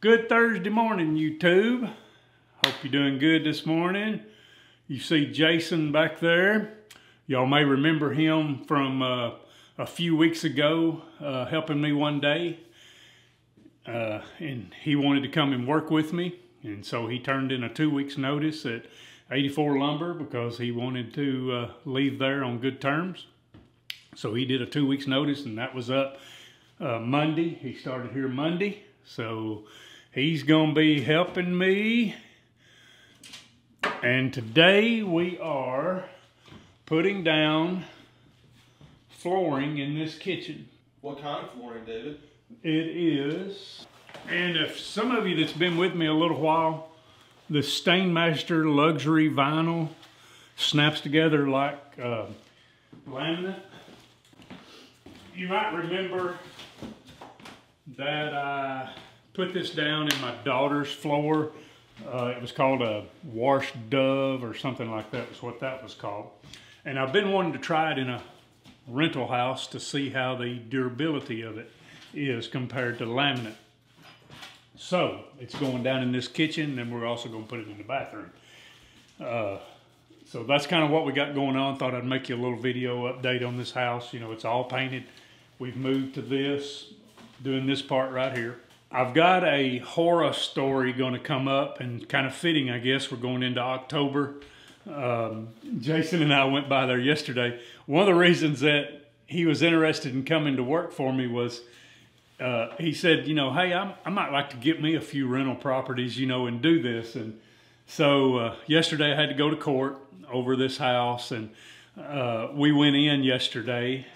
Good Thursday morning, YouTube. Hope you're doing good this morning. You see Jason back there. Y'all may remember him from a few weeks ago helping me one day. And he wanted to come and work with me. And so he turned in a 2 weeks notice at 84 Lumber because he wanted to leave there on good terms. So he did a 2 weeks notice, and that was up Monday. He started here Monday. So he's gonna be helping me. And today we are putting down flooring in this kitchen. What kind of flooring, David? It is, and if some of you that's been with me a little while, the Stainmaster luxury vinyl snaps together like laminate. You might remember that I put this down in my daughter's floor. It was called a Wash Dove or something like that was what that was called. And I've been wanting to try it in a rental house to see how the durability of it is compared to laminate. So it's going down in this kitchen, and we're also going to put it in the bathroom. So that's kind of what we got going on. Thought I'd make you a little video update on this house. You know, it's all painted. We've moved to this, doing this part right here. I've got a horror story going to come up, and kind of fitting, I guess. We're going into October. Jason and I went by there yesterday. One of the reasons that he was interested in coming to work for me was he said, you know, hey, I might like to get me a few rental properties, you know, and do this. And so yesterday I had to go to court over this house, and we went in yesterday,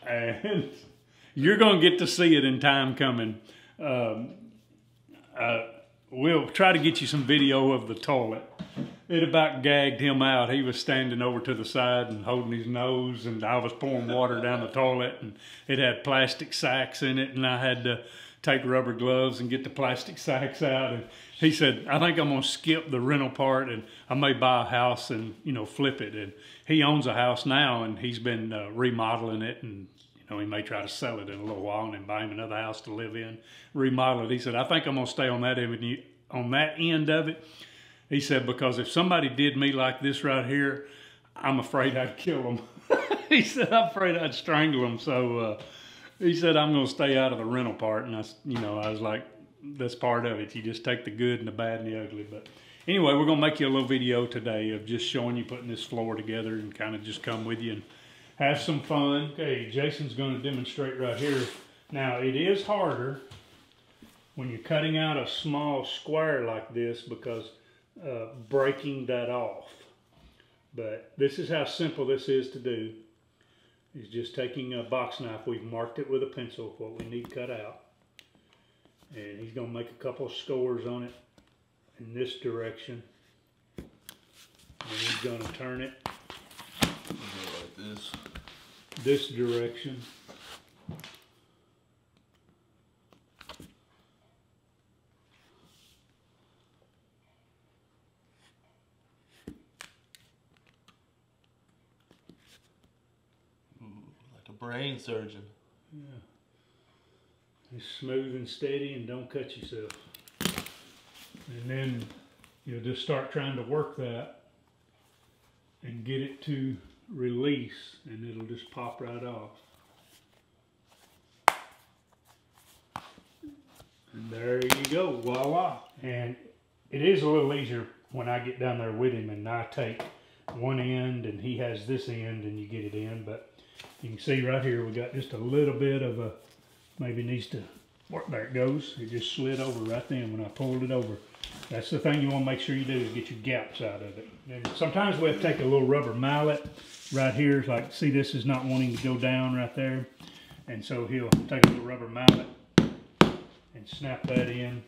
and you're going to get to see it in time coming. We'll try to get you some video of the toilet. It about gagged him out. He was standing over to the side and holding his nose, and I was pouring water down the toilet, and it had plastic sacks in it, and I had to take rubber gloves and get the plastic sacks out. And he said, I think I'm gonna skip the rental part, and I may buy a house and, you know, flip it. And he owns a house now, and he's been remodeling it, and you know, he may try to sell it in a little while and then buy him another house to live in, remodel it. He said, I think I'm gonna stay on that end of it. He said, because if somebody did me like this right here, I'm afraid I'd kill them. He said, I'm afraid I'd strangle them. So he said, I'm going to stay out of the rental part. And I was like, that's part of it. You just take the good and the bad and the ugly. But anyway, we're going to make you a little video today of just showing you putting this floor together, and kind of just come with you and have some fun. Okay, Jason's going to demonstrate right here. Now, it is harder when you're cutting out a small square like this, because breaking that off. But this is how simple this is to do. Is just taking a box knife. We've marked it with a pencil what we need cut out, and he's going to make a couple of scores on it in this direction, and he's going to turn it Like this direction. brain surgeon. Yeah. It's smooth and steady, and don't cut yourself. And then you'll just start trying to work that and get it to release, and it'll just pop right off. And there you go, voila. And it is a little easier when I get down there with him and I take one end and he has this end and you get it in. But you can see right here we got just a little bit of a, maybe needs to work. There it goes. It just slid over right then when I pulled it over. That's the thing you want to make sure you do, is get your gaps out of it. And sometimes we have to take a little rubber mallet right here. Like, see, this is not wanting to go down right there. And so he'll take a little rubber mallet and snap that in.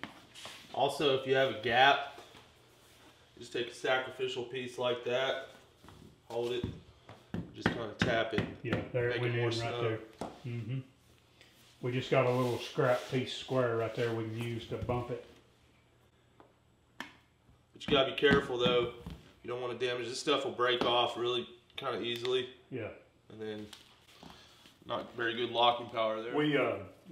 Also, if you have a gap, just take a sacrificial piece like that, hold it, just kind of tap it. Yeah, there it went in right there. Mm-hmm. We just got a little scrap piece square right there we can use to bump it. But you gotta be careful though. You don't want to damage. This stuff will break off really kind of easily. Yeah. And then not very good locking power there.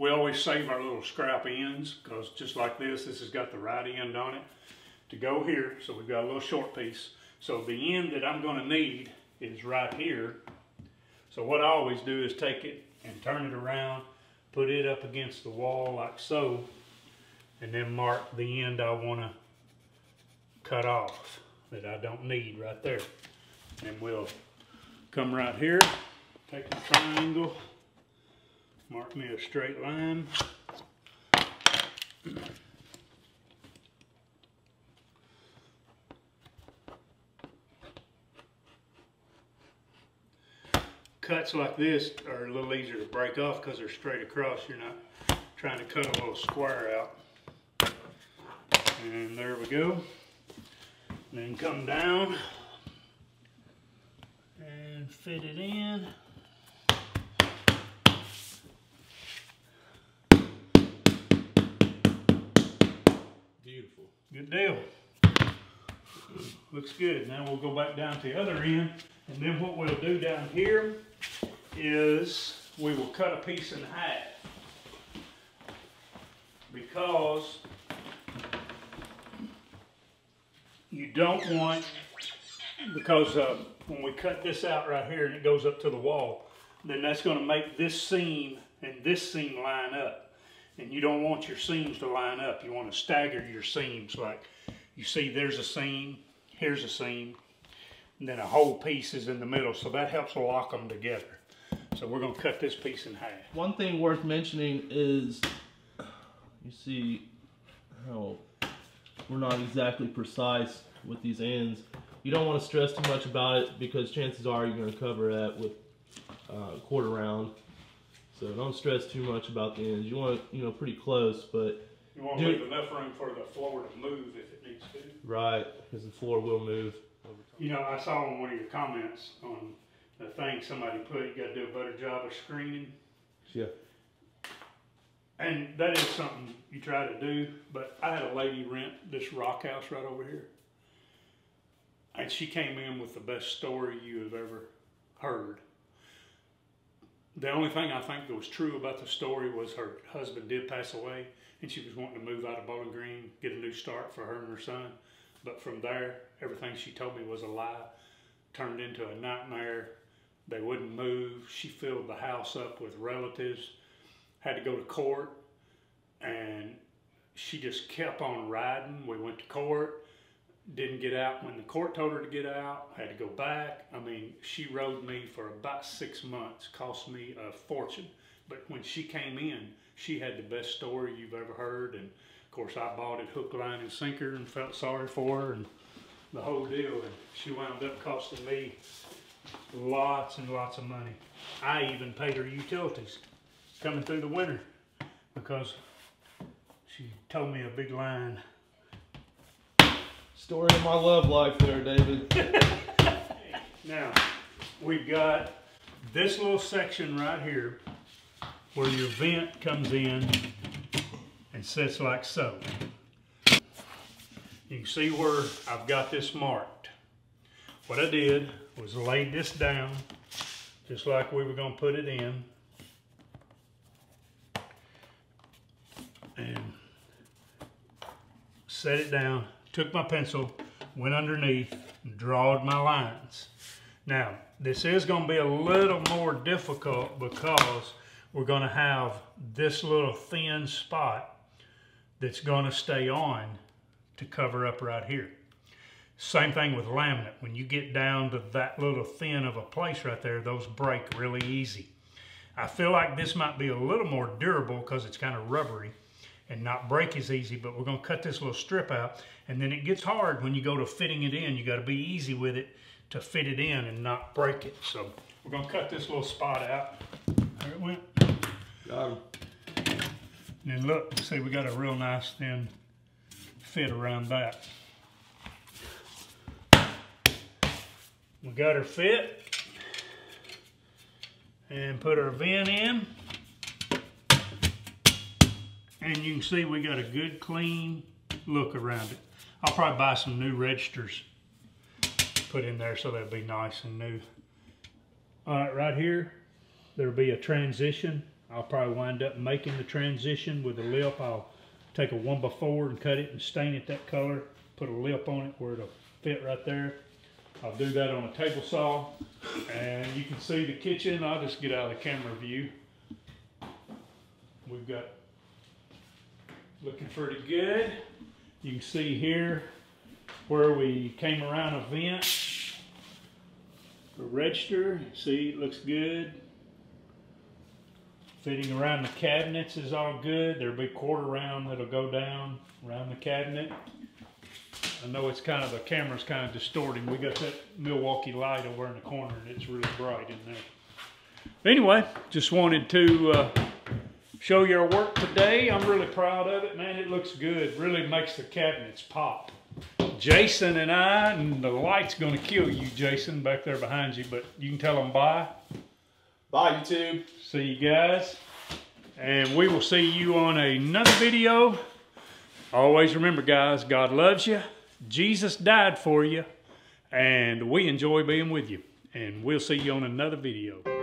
we always save our little scrap ends, because just like this has got the right end on it to go here. So we've got a little short piece. So the end that I'm going to need is right here. So what I always do is take it and turn it around, put it up against the wall like so, and then mark the end I want to cut off that I don't need right there. And we'll come right here, take the triangle, mark me a straight line. Cuts like this are a little easier to break off because they're straight across. You're not trying to cut a little square out. And there we go. And then come down and fit it in. Beautiful. Good deal. Looks good. Now we'll go back down to the other end, and then what we'll do down here is we will cut a piece in half, because you don't want, because when we cut this out right here and it goes up to the wall, then that's going to make this seam and this seam line up. And you don't want your seams to line up. You want to stagger your seams. Like you see, there's a seam, here's a seam, and then a whole piece is in the middle. So that helps lock them together. So we're going to cut this piece in half. One thing worth mentioning is, you see how we're not exactly precise with these ends. You don't want to stress too much about it, because chances are you're going to cover that with quarter round. So don't stress too much about the ends. You want it, pretty close, but you want to leave enough room for the floor to move if it needs to. Right, because the floor will move over time. You know, I saw in one of your comments on the thing somebody put, you got to do a better job of screening. Yeah. And that is something you try to do, but I had a lady rent this rock house right over here. And she came in with the best story you have ever heard. The only thing I think that was true about the story was her husband did pass away, and she was wanting to move out of Bowling Green, get a new start for her and her son. But from there, everything she told me was a lie, turned into a nightmare. They wouldn't move. She filled the house up with relatives, had to go to court, and she just kept on riding. We went to court, didn't get out when the court told her to get out, had to go back. I mean, she rode me for about 6 months, cost me a fortune. But when she came in, she had the best story you've ever heard. And of course, I bought it hook, line, and sinker and felt sorry for her and the whole deal. And she wound up costing me lots and lots of money. I even paid her utilities coming through the winter because she told me a big line. Story of my love life there, David. Now, we've got this little section right here where your vent comes in and sits like so. You can see where I've got this marked. What I did was laid this down just like we were going to put it in. And set it down. Took my pencil, went underneath, and drawed my lines. Now, this is going to be a little more difficult because we're going to have this little thin spot that's going to stay on to cover up right here. Same thing with laminate. When you get down to that little thin of a place right there, those break really easy. I feel like this might be a little more durable because it's kind of rubbery and not break as easy, but we're going to cut this little strip out, and then it gets hard when you go to fitting it in. You got to be easy with it to fit it in and not break it. So we're going to cut this little spot out. There it went. Got him. And then look, see, we got a real nice thin fit around that. We got her fit and put our vent in. And you can see we got a good clean look around it. I'll probably buy some new registers, put in there so they'll be nice and new. All right, right here, there'll be a transition I'll probably wind up making the transition with a lip. I'll take a 1x4 and cut it and stain it that color. Put a lip on it where it'll fit right there. I'll do that on a table saw. And you can see the kitchen. I'll just get out of the camera view. We've got, looking pretty good. You can see here where we came around a vent. The register, see, it looks good. Fitting around the cabinets is all good. There'll be a quarter round that'll go down around the cabinet. I know it's kind of, the camera's kind of distorting. We got that Milwaukee light over in the corner and it's really bright in there. Anyway, just wanted to show you our work today. I'm really proud of it, man. It looks good. Really makes the cabinets pop. Jason and I, and the light's gonna kill you, Jason, back there behind you, but you can tell them bye. Bye, YouTube. See you guys. And we will see you on another video. Always remember, guys, God loves you. Jesus died for you. And we enjoy being with you. And we'll see you on another video.